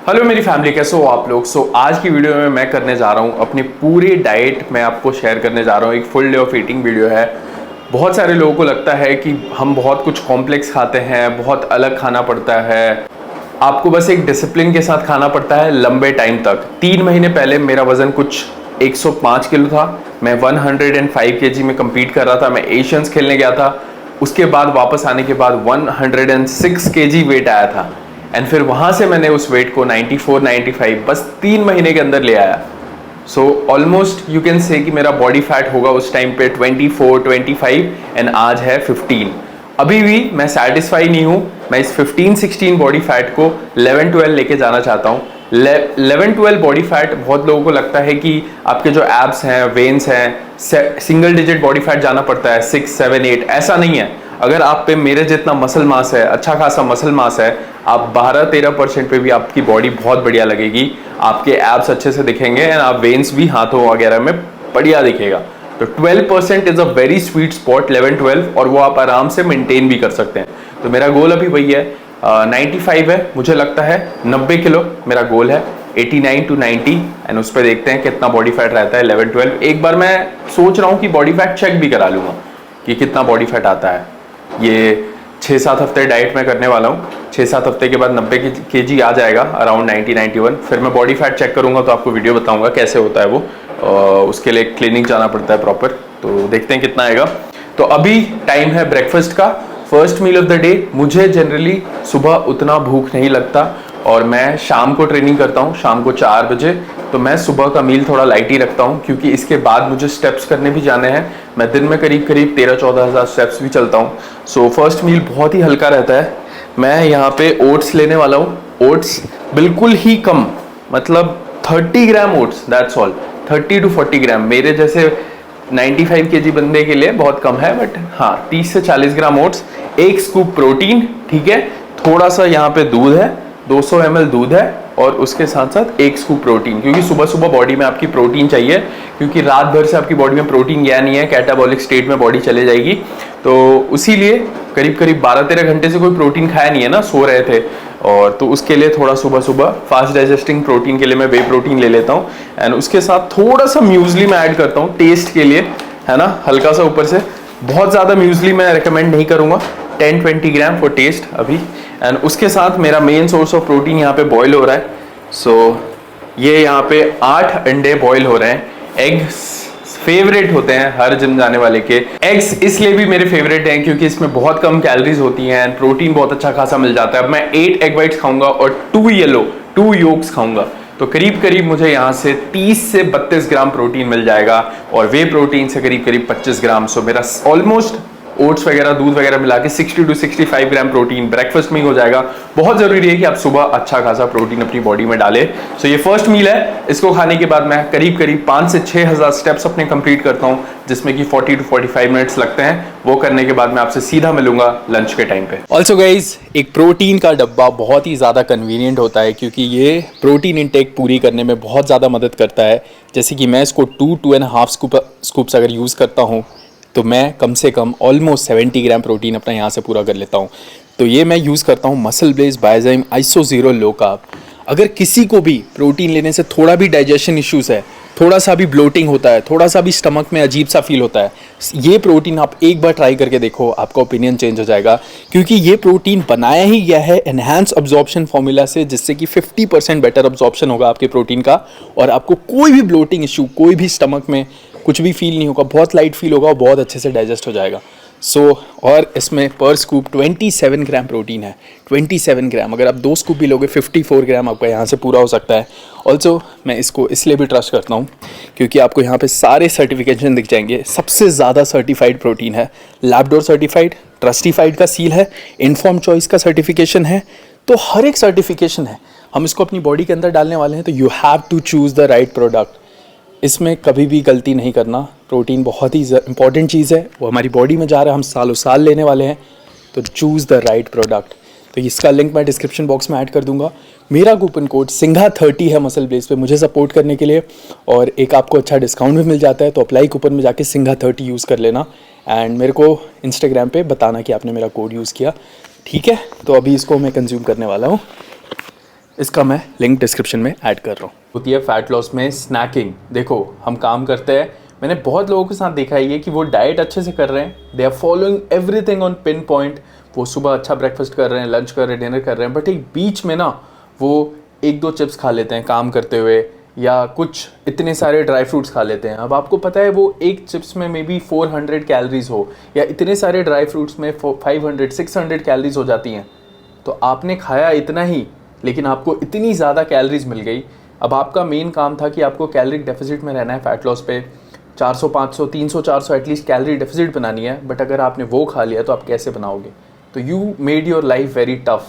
Hello मेरी family, कैसे हो आप लोग। आज की वीडियो में मैं करने जा रहा हूँ अपनी पूरी डाइट मैं आपको शेयर करने जा रहा हूँ। एक full day of eating video है। बहुत सारे लोगों को लगता है कि हम बहुत कुछ कॉम्प्लेक्स खाते हैं, बहुत अलग खाना पड़ता है। आपको बस एक डिसिप्लिन के साथ खाना पड़ता है लंबे टाइम तक। 3 महीने पहले मेरा वजन कुछ 105 किलो था। मैं 105 केजी में compete कर रहा था। मैं एशियंस खेलने गया था। उसके बाद वापस आने के बाद 106 केजी वेट आया था। एंड फिर वहाँ से मैंने उस वेट को 94 95 बस 3 महीने के अंदर ले आया। So almost you can say कि मेरा बॉडी फैट होगा उस टाइम पे 24 25 एंड आज है 15। अभी भी मैं सेटिस्फाई नहीं हूँ। मैं इस 15-16 बॉडी फैट को 11-12 लेके जाना चाहता हूँ। 11-12 बॉडी फैट बहुत लोगों को लगता है कि आपके जो एब्स हैं, वेन्स हैं, सिंगल डिजिट बॉडी फैट जाना पड़ता है 6 7 8। ऐसा नहीं है। अगर आप पे मेरे जितना मसल मास है, अच्छा खासा मसल मास है, आप 12-13% पे भी आपकी बॉडी बहुत बढ़िया लगेगी। आपके एब्स अच्छे से दिखेंगे एंड आप वेन्स भी हाथों वगैरह में बढ़िया दिखेगा। तो 12% is a very sweet spot, 11-12, और वो आप आराम से मेंटेन भी कर सकते हैं। तो मेरा गोल अभी वही है। 95 है, मुझे लगता है 90 किलो मेरा गोल है। 89 to 90 एंड उस पर देखते हैं कितना बॉडी फैट रहता है 11-12। एक बार मैं सोच रहा हूँ कि बॉडी फैट चेक भी करा लूँगा कि कितना बॉडी फैट आता है। ये 6-7 हफ्ते डाइट में करने वाला हूँ। 6-7 हफ्ते के बाद 90 केजी आ जाएगा, अराउंड 90-91। फिर मैं बॉडी फैट चेक करूँगा तो आपको वीडियो बताऊँगा कैसे होता है वो। उसके लिए क्लिनिक जाना पड़ता है प्रॉपर, तो देखते हैं कितना आएगा। तो अभी टाइम है ब्रेकफास्ट का, first meal of the day. मुझे जनरली सुबह उतना भूख नहीं लगता और मैं शाम को ट्रेनिंग करता हूँ, शाम को 4 बजे। तो मैं सुबह का मील थोड़ा लाइट ही रखता हूँ क्योंकि इसके बाद मुझे स्टेप्स करने भी जाने हैं। मैं दिन में करीब 13-14 हज़ार स्टेप्स भी चलता हूँ। सो फर्स्ट मील बहुत ही हल्का रहता है। मैं यहाँ पे ओट्स लेने वाला हूँ। ओट्स बिल्कुल ही कम, मतलब 30 ग्राम ओट्स, दैट्स ऑल। 30 to 40 ग्राम मेरे जैसे 95 केजी बंदे के लिए बहुत कम है, बट हाँ 30 से 40 ग्राम ओट्स। 1 स्कूप प्रोटीन, ठीक है। थोड़ा सा यहाँ पे दूध है, 200 ml दूध है, और उसके साथ साथ 1 स्कूप प्रोटीन, क्योंकि सुबह सुबह बॉडी में आपकी प्रोटीन चाहिए, क्योंकि रात भर से आपकी बॉडी में प्रोटीन गया नहीं है, कैटाबॉलिक स्टेट में बॉडी चले जाएगी। तो उसी लिए करीब करीब 12-13 घंटे से कोई प्रोटीन खाया नहीं है ना, सो रहे थे, और तो उसके लिए थोड़ा सुबह सुबह फास्ट डाइजेस्टिंग प्रोटीन के लिए मैं वे प्रोटीन ले लेता हूँ। एंड उसके साथ थोड़ा सा म्यूजली मैं ऐड करता हूँ टेस्ट के लिए, है ना, हल्का सा ऊपर से। बहुत ज़्यादा म्यूजली मैं रिकमेंड नहीं करूँगा, 10-20 ग्राम फॉर टेस्ट अभी। एंड उसके साथ मेरा मेन सोर्स ऑफ प्रोटीन यहाँ पे बॉईल हो रहा है। सो ये यहाँ पे 8 अंडे बॉईल हो रहे हैं। एग्स फेवरेट होते हैं हर जिम जाने वाले के। एग्स इसलिए भी मेरे फेवरेट हैं क्योंकि इसमें बहुत कम कैलोरीज होती हैं एंड प्रोटीन बहुत अच्छा खासा मिल जाता है। अब मैं 8 एग वाइट्स खाऊंगा और 2 योक्स खाऊंगा, तो करीब करीब मुझे यहाँ से 30 से 32 ग्राम प्रोटीन मिल जाएगा, और वे प्रोटीन से करीब करीब 25 ग्राम। सो मेरा ऑलमोस्ट ओट्स वगैरह, दूध वगैरह मिला के 60 to 65 ग्राम प्रोटीन ब्रेकफास्ट में ही हो जाएगा। बहुत जरूरी है कि आप सुबह अच्छा खासा प्रोटीन अपनी बॉडी में डालें। सो ये फर्स्ट मील है। इसको खाने के बाद मैं करीब करीब 5 से 6 हज़ार स्टेप्स अपने कंप्लीट करता हूँ, जिसमें कि 40 to 45 मिनट्स लगते हैं। वो करने के बाद मैं आपसे सीधा मिलूंगा लंच के टाइम पे। ऑल्सो गाइज, एक प्रोटीन का डब्बा बहुत ही ज़्यादा कन्वीनियंट होता है क्योंकि ये प्रोटीन इंटेक पूरी करने में बहुत ज़्यादा मदद करता है। जैसे कि मैं इसको 2-2.5 स्कूप्स अगर यूज़ करता हूँ तो मैं कम से कम ऑलमोस्ट 70 ग्राम प्रोटीन अपना यहाँ से पूरा कर लेता हूँ। तो ये मैं यूज़ करता हूँ muscle blaze biozyme iso 0 low carb. अगर किसी को भी प्रोटीन लेने से थोड़ा भी डाइजेशन इश्यूज़ है, थोड़ा सा भी ब्लोटिंग होता है, थोड़ा सा भी स्टमक में अजीब सा फील होता है, ये प्रोटीन आप एक बार ट्राई करके देखो, आपका ओपिनियन चेंज हो जाएगा। क्योंकि ये प्रोटीन बनाया ही गया है एनहांस अब्जॉर्प्शन फॉर्मूला से, जिससे कि 50% बेटर अब्जॉर्प्शन होगा आपके प्रोटीन का, और आपको कोई भी ब्लोटिंग इशू, कोई भी स्टमक में कुछ भी फील नहीं होगा, बहुत लाइट फील होगा और बहुत अच्छे से डाइजेस्ट हो जाएगा। और इसमें पर स्कूप 27 ग्राम प्रोटीन है। 27 ग्राम, अगर आप 2 स्कूप भी लोगे 54 ग्राम आपका यहाँ से पूरा हो सकता है। ऑल्सो मैं इसको इसलिए भी ट्रस्ट करता हूँ क्योंकि आपको यहाँ पे सारे सर्टिफिकेशन दिख जाएंगे। सबसे ज़्यादा सर्टिफाइड प्रोटीन है, लैबडोर सर्टिफाइड, ट्रस्टिफाइड का सील है, इन्फॉर्म चॉइस का सर्टिफिकेशन है, तो हर एक सर्टिफिकेशन है। हम इसको अपनी बॉडी के अंदर डालने वाले हैं, तो you have to choose the right product. इसमें कभी भी गलती नहीं करना। प्रोटीन बहुत ही इंपॉर्टेंट चीज़ है, वो हमारी बॉडी में जा रहा है, हम सालों साल लेने वाले हैं, तो चूज़ द राइट प्रोडक्ट। तो इसका लिंक मैं डिस्क्रिप्शन बॉक्स में ऐड कर दूंगा। मेरा कूपन कोड सिंघा30 है मसल ब्लेज पे मुझे सपोर्ट करने के लिए, और एक आपको अच्छा डिस्काउंट भी मिल जाता है। तो अप्लाई कूपन में जाके सिंघा30 यूज़ कर लेना, एंड मेरे को इंस्टाग्राम पे बताना कि आपने मेरा कोड यूज़ किया, ठीक है। तो अभी इसको मैं कंज्यूम करने वाला हूँ। इसका मैं लिंक डिस्क्रिप्शन में ऐड कर रहा हूँ। होती है फैट लॉस में स्नैकिंग। देखो हम काम करते हैं, मैंने बहुत लोगों के साथ देखा है ये कि वो डाइट अच्छे से कर रहे हैं, they are following everything on pin point, वो सुबह अच्छा ब्रेकफास्ट कर रहे हैं, लंच कर रहे हैं, डिनर कर रहे हैं, बट एक बीच में ना वो एक दो चिप्स खा लेते हैं काम करते हुए, या कुछ इतने सारे ड्राई फ्रूट्स खा लेते हैं। अब आपको पता है वो एक चिप्स में मे बी 400 कैलोरीज हो, या इतने सारे ड्राई फ्रूट्स में 500-600 कैलोरीज हो जाती हैं। तो आपने खाया इतना ही, लेकिन आपको इतनी ज़्यादा कैलोरीज मिल गई। अब आपका मेन काम था कि आपको कैलोरी डेफिसिट में रहना है, फैट लॉस पे 400, 500, 300, 400 एटलीस्ट कैलोरी डेफिसिट बनानी है। बट अगर आपने वो खा लिया तो आप कैसे बनाओगे? तो you made your life very tough,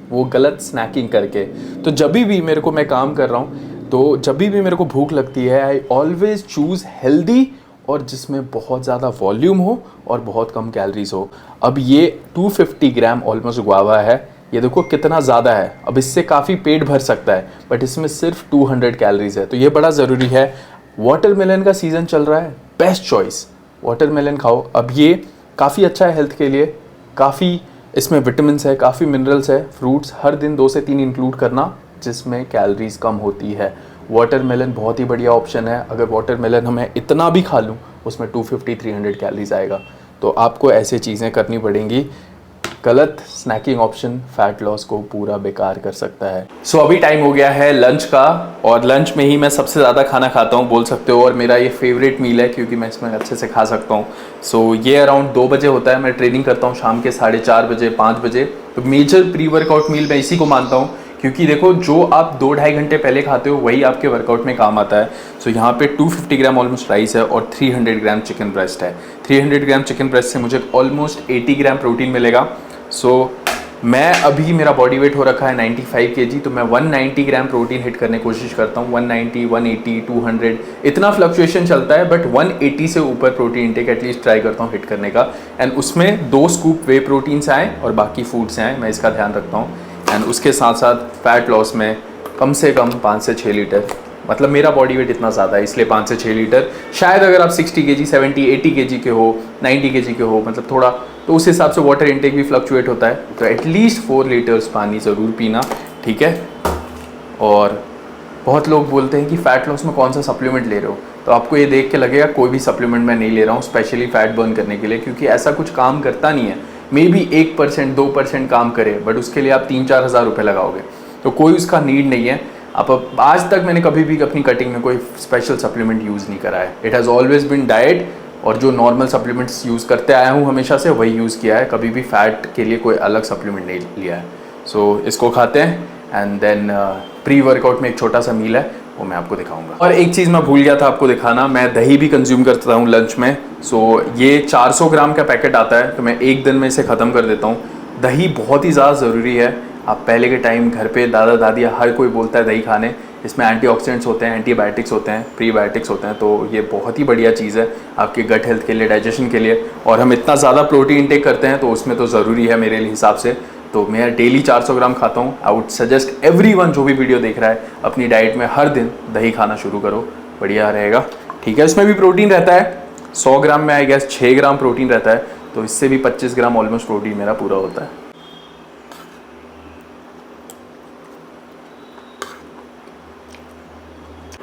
वो गलत स्नैकिंग करके। तो जब भी मेरे को, मैं काम कर रहा हूँ तो जब भी मेरे को भूख लगती है, आई ऑलवेज चूज़ हेल्दी और जिसमें बहुत ज़्यादा वॉल्यूम हो और बहुत कम कैलोरीज हो। अब ये 250 ग्राम ऑलमोस्ट गुआवा है, ये देखो कितना ज़्यादा है। अब इससे काफ़ी पेट भर सकता है, बट इसमें सिर्फ 200 कैलोरीज है, तो ये बड़ा ज़रूरी है। वाटरमेलन का सीज़न चल रहा है, बेस्ट चॉइस, वाटरमेलन खाओ। अब ये काफ़ी अच्छा है हेल्थ के लिए, काफ़ी इसमें विटामिन्स है, काफ़ी मिनरल्स है। फ्रूट्स हर दिन 2 से 3 इंक्लूड करना जिसमें कैलोरीज कम होती है। वाटरमेलन बहुत ही बढ़िया ऑप्शन है। अगर वाटरमेलन मैं इतना भी खा लूँ उसमें 250-300 कैलोरीज आएगा। तो आपको ऐसे चीज़ें करनी पड़ेंगी। गलत स्नैकिंग ऑप्शन फैट लॉस को पूरा बेकार कर सकता है। सो अभी टाइम हो गया है लंच का, और लंच में ही मैं सबसे ज़्यादा खाना खाता हूँ बोल सकते हो, और मेरा ये फेवरेट मील है क्योंकि मैं इसमें अच्छे से खा सकता हूँ। सो ये अराउंड 2 बजे होता है। मैं ट्रेनिंग करता हूँ शाम के 4:30 बजे, 5 बजे। तो मेजर प्री वर्कआउट मील मैं इसी को मानता हूँ, क्योंकि देखो जो आप 2-2.5 घंटे पहले खाते हो वही आपके वर्कआउट में काम आता है। सो यहाँ पे 250 ग्राम ऑलमोस्ट राइस है और 300 ग्राम चिकन ब्रेस्ट है। 300 ग्राम चिकन ब्रेस्ट से मुझे ऑलमोस्ट 80 ग्राम प्रोटीन मिलेगा। सो मैं अभी, मेरा बॉडी वेट हो रखा है 95 kg, तो मैं 190 ग्राम प्रोटीन हिट करने की कोशिश करता हूँ। 190, 180, 200 इतना फ्लक्चुएशन चलता है, बट 180 से ऊपर प्रोटीन इंटेक एटलीस्ट ट्राई करता हूँ हिट करने का। एंड उसमें 2 स्कूप वे प्रोटीन से आए और बाकी फूड से आए, मैं इसका ध्यान रखता हूँ। एंड उसके साथ साथ फैट लॉस में कम से कम 5 से 6 लीटर, मतलब मेरा बॉडी वेट इतना ज़्यादा है इसलिए 5 से 6 लीटर। शायद अगर आप 60 kg, 70, 80 kg के हो, 90 kg के हो, मतलब थोड़ा, तो उस हिसाब से वाटर इंटेक भी फ्लक्चुएट होता है। तो एटलीस्ट 4 लीटर्स पानी ज़रूर पीना, ठीक है। और बहुत लोग बोलते हैं कि फ़ैट लॉस में कौन सा सप्लीमेंट ले रहे हो, तो आपको ये देख के लगेगा कोई भी सप्लीमेंट मैं नहीं ले रहा हूँ स्पेशली फ़ैट बर्न करने के लिए, क्योंकि ऐसा कुछ काम करता नहीं है। मे बी 1%, 2% काम करे, बट उसके लिए आप 3-4 हज़ार रुपये लगाओगे, तो कोई उसका नीड नहीं है। आप, आज तक मैंने कभी भी अपनी कटिंग में कोई स्पेशल सप्लीमेंट यूज़ नहीं करा है। It has always been diet, और जो नॉर्मल सप्लीमेंट्स यूज़ करते आया हूँ हमेशा से वही यूज़ किया है, कभी भी फ़ैट के लिए कोई अलग सप्लीमेंट नहीं लिया है। सो इसको खाते हैं एंड देन प्री वर्कआउट में एक छोटा सा मील है वो मैं आपको दिखाऊंगा। और एक चीज़ मैं भूल गया था आपको दिखाना, मैं दही भी कंज्यूम करता हूँ लंच में। सो ये 400 ग्राम का पैकेट आता है, तो मैं एक दिन में इसे ख़त्म कर देता हूँ। दही बहुत ही ज़्यादा ज़रूरी है। आप पहले के टाइम घर पे दादा दादी हर कोई बोलता है दही खाने, इसमें एंटीऑक्सीडेंट्स होते हैं, एंटीबायोटिक्स होते हैं, प्रीबायोटिक्स होते हैं, तो ये बहुत ही बढ़िया चीज़ है आपके गट हेल्थ के लिए, डाइजेशन के लिए। और हम इतना ज़्यादा प्रोटीन इंटेक करते हैं तो उसमें तो ज़रूरी है मेरे हिसाब से। तो मैं डेली 400 ग्राम खाता हूँ। आई वुड सजेस्ट एवरीवन जो भी वीडियो देख रहा है अपनी डाइट में हर दिन दही खाना शुरू करो, बढ़िया रहेगा, ठीक है। इसमें भी प्रोटीन रहता है, 100 ग्राम में आई गेस 6 ग्राम प्रोटीन रहता है, तो इससे भी 25 ग्राम ऑलमोस्ट प्रोटीन मेरा पूरा होता है।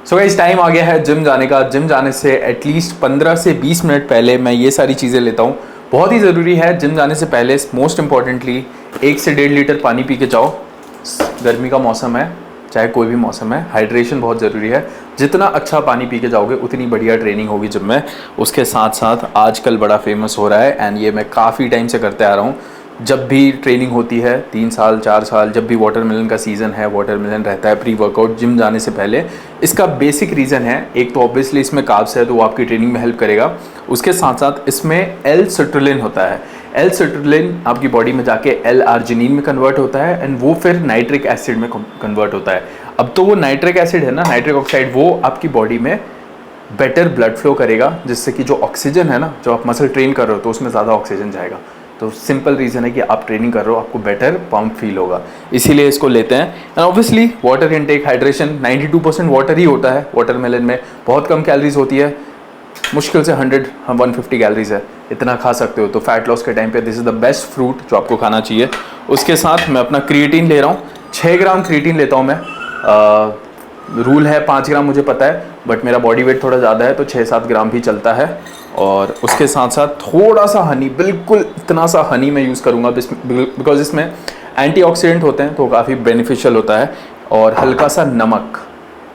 सो गाइस टाइम आ गया है जिम जाने का। जिम जाने से एटलीस्ट 15 से 20 मिनट पहले मैं ये सारी चीज़ें लेता हूँ, बहुत ही ज़रूरी है। जिम जाने से पहले मोस्ट इम्पॉर्टेंटली 1 से 1.5 लीटर पानी पी के जाओ। गर्मी का मौसम है, चाहे कोई भी मौसम है, हाइड्रेशन बहुत ज़रूरी है। जितना अच्छा पानी पी के जाओगे उतनी बढ़िया ट्रेनिंग होगी जिम में। उसके साथ साथ आजकल बड़ा फेमस हो रहा है, एंड ये मैं काफ़ी टाइम से करते आ रहा हूँ, जब भी ट्रेनिंग होती है 3 साल 4 साल, जब भी वाटरमेलन का सीज़न है, वाटरमेलन रहता है प्री वर्कआउट जिम जाने से पहले। इसका बेसिक रीज़न है, एक तो ऑब्वियसली इसमें कार्ब्स है तो वो आपकी ट्रेनिंग में हेल्प करेगा। उसके साथ साथ इसमें L-सिट्रुलिन होता है। L-सिट्रुलिन आपकी बॉडी में जाके L-आर्जिनिन में कन्वर्ट होता है, एंड वो फिर नाइट्रिक एसिड में कन्वर्ट होता है। अब तो वो नाइट्रिक एसिड है ना, नाइट्रिक ऑक्साइड, वो आपकी बॉडी में बेटर ब्लड फ्लो करेगा, जिससे कि जो ऑक्सीजन है ना, जो आप मसल ट्रेन कर रहे हो तो उसमें ज़्यादा ऑक्सीजन जाएगा। तो सिंपल रीज़न है कि आप ट्रेनिंग कर रहे हो, आपको बेटर पंप फील होगा, इसीलिए इसको लेते हैं। And obviously water intake, hydration, 92% water ही होता है वाटरमेलन में, बहुत कम कैलोरीज होती है, मुश्किल से 100-150 कैलोरीज है, इतना खा सकते हो। तो फैट लॉस के टाइम पे this is the best fruit जो आपको खाना चाहिए। उसके साथ मैं अपना क्रिएटिन ले रहा हूँ, 6 ग्राम क्रिएटिन लेता हूँ मैं। रूल है 5 ग्राम मुझे पता है, बट मेरा बॉडी वेट थोड़ा ज़्यादा है तो 6-7 ग्राम भी चलता है। और उसके साथ साथ थोड़ा सा हनी, बिल्कुल इतना सा हनी मैं यूज़ करूँगा बिकॉज इसमें एंटीऑक्सीडेंट होते हैं तो काफ़ी बेनिफिशियल होता है। और हल्का सा नमक,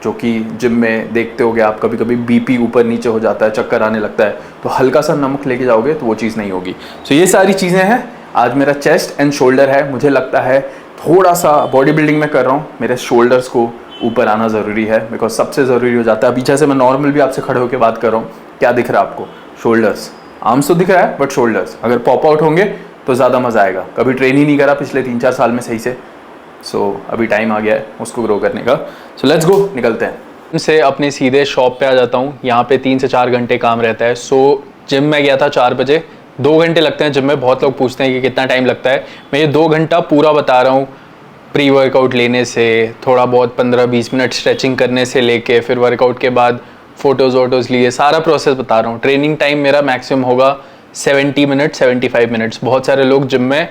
जो कि जिम में देखते होगे आप, कभी कभी बीपी ऊपर नीचे हो जाता है, चक्कर आने लगता है, तो हल्का सा नमक लेके जाओगे तो वो चीज़ नहीं होगी। सो ये सारी चीज़ें हैं। आज मेरा चेस्ट एंड शोल्डर है, मुझे लगता है थोड़ा सा बॉडी बिल्डिंग में कर रहा हूँ, मेरे शोल्डर्स को ऊपर आना ज़रूरी है, बिकॉज सबसे ज़रूरी हो जाता है। अभी जैसे मैं नॉर्मल भी आपसे खड़े होकर बात कर रहा हूँ, क्या दिख रहा है आपको? शोल्डर्स। आर्म्स तो दिख रहा है बट शोल्डर्स अगर पॉप आउट होंगे तो ज़्यादा मज़ा आएगा। कभी ट्रेन ही नहीं करा पिछले 3-4 साल में सही से, सो अभी टाइम आ गया है उसको ग्रो करने का। सो लेट्स गो, निकलते हैं। से अपने सीधे शॉप पे आ जाता हूँ। यहाँ पे 3 से 4 घंटे काम रहता है। सो जिम में गया था 4 बजे, 2 घंटे लगते हैं जिम में। बहुत लोग पूछते हैं कि कितना टाइम लगता है, मैं ये 2 घंटा पूरा बता रहा हूँ। प्री वर्कआउट लेने से, थोड़ा बहुत 15-20 मिनट स्ट्रेचिंग करने से लेके, फिर वर्कआउट के बाद फ़ोटोज़ वोटोज़ लिए, सारा प्रोसेस बता रहा हूँ। ट्रेनिंग टाइम मेरा मैक्सिमम होगा 70 मिनट, 75 मिनट्स। बहुत सारे लोग जिम में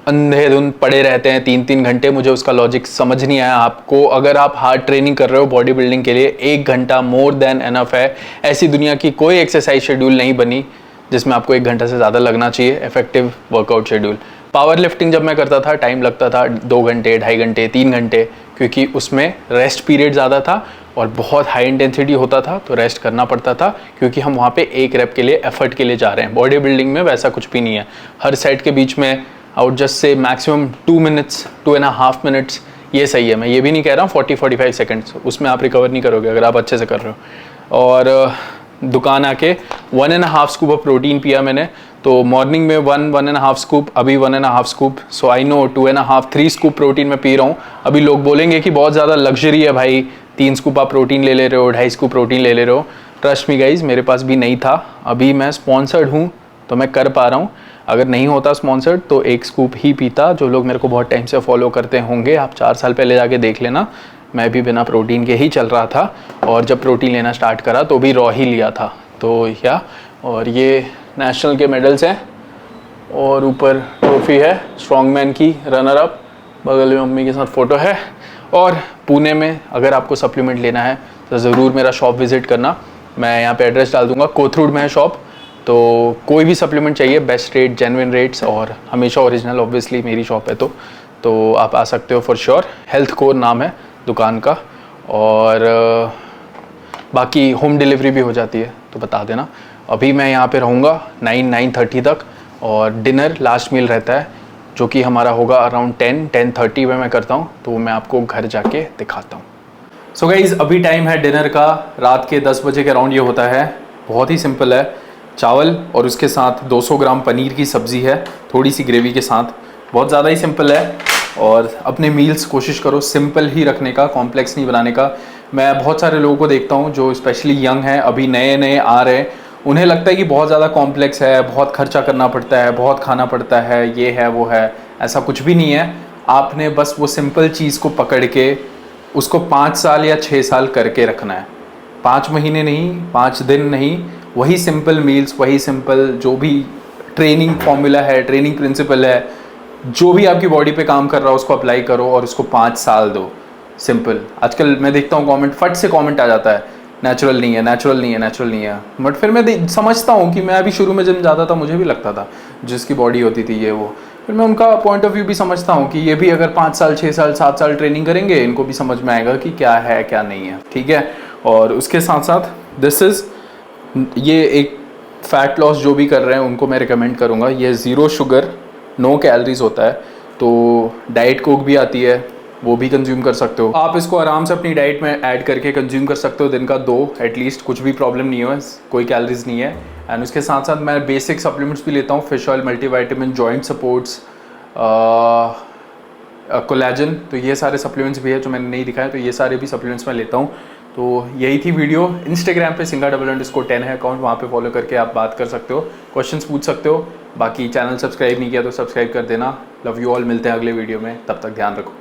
अंधेधुंध पड़े रहते हैं 3-3 घंटे, मुझे उसका लॉजिक समझ नहीं आया। आपको अगर आप हार्ड ट्रेनिंग कर रहे हो बॉडी बिल्डिंग के लिए, 1 घंटा मोर देन एनफ है। ऐसी दुनिया की कोई एक्सरसाइज शेड्यूल नहीं बनी जिसमें आपको 1 घंटा से ज़्यादा लगना चाहिए, effective workout schedule. Power lifting जब मैं करता था टाइम लगता था 2 घंटे, 2.5 घंटे, 3 घंटे, क्योंकि उसमें रेस्ट पीरियड ज़्यादा था और बहुत हाई इंटेंसिटी होता था तो रेस्ट करना पड़ता था, क्योंकि हम वहाँ पे 1 रेप के लिए, एफर्ट के लिए जा रहे हैं। बॉडी बिल्डिंग में वैसा कुछ भी नहीं है। हर सेट के बीच में I would just say maximum 2 minutes, 2.5 minutes, ये सही है। मैं ये भी नहीं कह रहा हूँ 40-45 सेकेंड्स, उसमें आप रिकवर नहीं करोगे अगर आप अच्छे से कर रहे हो। और दुकान आके 1.5 स्कूप ऑफ प्रोटीन पिया मैंने, तो मॉर्निंग में 1-1.5 स्कूप, अभी 1.5 scoop. So I know 2.5-3 scoop protein मैं पी रहा हूँ। अभी लोग बोलेंगे कि बहुत ज़्यादा लग्जरी है भाई, 3 स्कूप आप प्रोटीन ले रहे हो, 2.5 स्कूप प्रोटीन ले रहे हो। ट्रस्ट मी गाइज, मेरे पास भी नहीं था। अभी मैं स्पॉन्सर्ड हूँ तो मैं कर पा रहा हूँ। अगर नहीं होता स्पॉन्सर्ड तो 1 स्कूप ही पीता। जो लोग मेरे को बहुत टाइम से फॉलो करते होंगे, आप 4 साल पहले जाके देख लेना, मैं भी बिना प्रोटीन के ही चल रहा था। और जब प्रोटीन लेना स्टार्ट करा तो भी रॉ ही लिया था। तो या, और ये नेशनल के मेडल्स हैं और ऊपर ट्रॉफी है स्ट्रॉन्गमैन की, रनर अप, बगल में मम्मी के साथ फ़ोटो है। और पुणे में अगर आपको सप्लीमेंट लेना है तो ज़रूर मेरा शॉप विज़िट करना, मैं यहाँ पे एड्रेस डाल दूँगा। कोथरूड में है शॉप। तो कोई भी सप्लीमेंट चाहिए, बेस्ट रेट, जेन्युइन रेट्स, और हमेशा ओरिजिनल, ऑब्वियसली मेरी शॉप है तो आप आ सकते हो फॉर श्योर। हेल्थ कोर नाम है दुकान का। और बाकी होम डिलीवरी भी हो जाती है तो बता देना। अभी मैं यहाँ पे रहूँगा 9-9:30 तक, और डिनर लास्ट मील रहता है जो कि हमारा होगा अराउंड 10-10:30 में मैं करता हूँ, तो मैं आपको घर जाके दिखाता हूँ। सो गाइज, अभी टाइम है डिनर का, रात के 10 बजे के अराउंड ये होता है। बहुत ही सिंपल है, चावल और उसके साथ 200 ग्राम पनीर की सब्ज़ी है, थोड़ी सी ग्रेवी के साथ। बहुत ज़्यादा ही सिंपल है। और अपने मील्स कोशिश करो सिंपल ही रखने का, कॉम्प्लेक्स नहीं बनाने का। मैं बहुत सारे लोगों को देखता हूँ जो स्पेशली यंग हैं, अभी नए नए आ रहे हैं, उन्हें लगता है कि बहुत ज़्यादा कॉम्प्लेक्स है, बहुत खर्चा करना पड़ता है, बहुत खाना पड़ता है, ये है वो है। ऐसा कुछ भी नहीं है। आपने बस वो सिंपल चीज़ को पकड़ के उसको 5 साल या 6 साल करके रखना है। 5 महीने नहीं, 5 दिन नहीं, वही सिंपल मील्स, वही सिंपल जो भी ट्रेनिंग फॉर्मूला है, ट्रेनिंग प्रिंसिपल है, जो भी आपकी बॉडी पे काम कर रहा हो उसको अप्लाई करो और उसको 5 साल दो। सिंपल। आजकल मैं देखता हूँ कमेंट, फट से कमेंट आ जाता है, नेचुरल नहीं है, नेचुरल नहीं है, नेचुरल नहीं है। बट फिर मैं समझता हूँ कि मैं अभी शुरू में जिम जाता था, मुझे भी लगता था जिसकी बॉडी होती थी ये वो। फिर मैं उनका पॉइंट ऑफ व्यू भी समझता हूँ कि ये भी अगर 5 साल, 6 साल, 7 साल ट्रेनिंग करेंगे, इनको भी समझ में आएगा कि क्या है क्या नहीं है। ठीक है। और उसके साथ साथ ये एक फ़ैट लॉस जो भी कर रहे हैं उनको मैं रिकमेंड करूँगा। ये 0 शुगर, नो कैलोरीज होता है। तो डाइट कोक भी आती है, वो भी कंज्यूम कर सकते हो आप। इसको आराम से अपनी डाइट में ऐड करके कंज्यूम कर सकते हो, दिन का 2 एटलीस्ट, कुछ भी प्रॉब्लम नहीं हो, कोई कैलोरीज नहीं है। एंड उसके साथ साथ मैं बेसिक सप्लीमेंट्स भी लेता हूँ, fish oil, multivitamin, joint supports, collagen. तो ये सारे सप्लीमेंट्स भी है जो मैंने नहीं दिखाया, तो ये सारे भी सप्लीमेंट्स मैं लेता हूँ। तो यही थी वीडियो। इंस्टाग्राम पे singa__10 है अकाउंट, वहाँ पे फॉलो करके आप बात कर सकते हो, क्वेश्चंस पूछ सकते हो। बाकी चैनल सब्सक्राइब नहीं किया तो सब्सक्राइब कर देना। लव यू ऑल, मिलते हैं अगले वीडियो में, तब तक ध्यान रखो।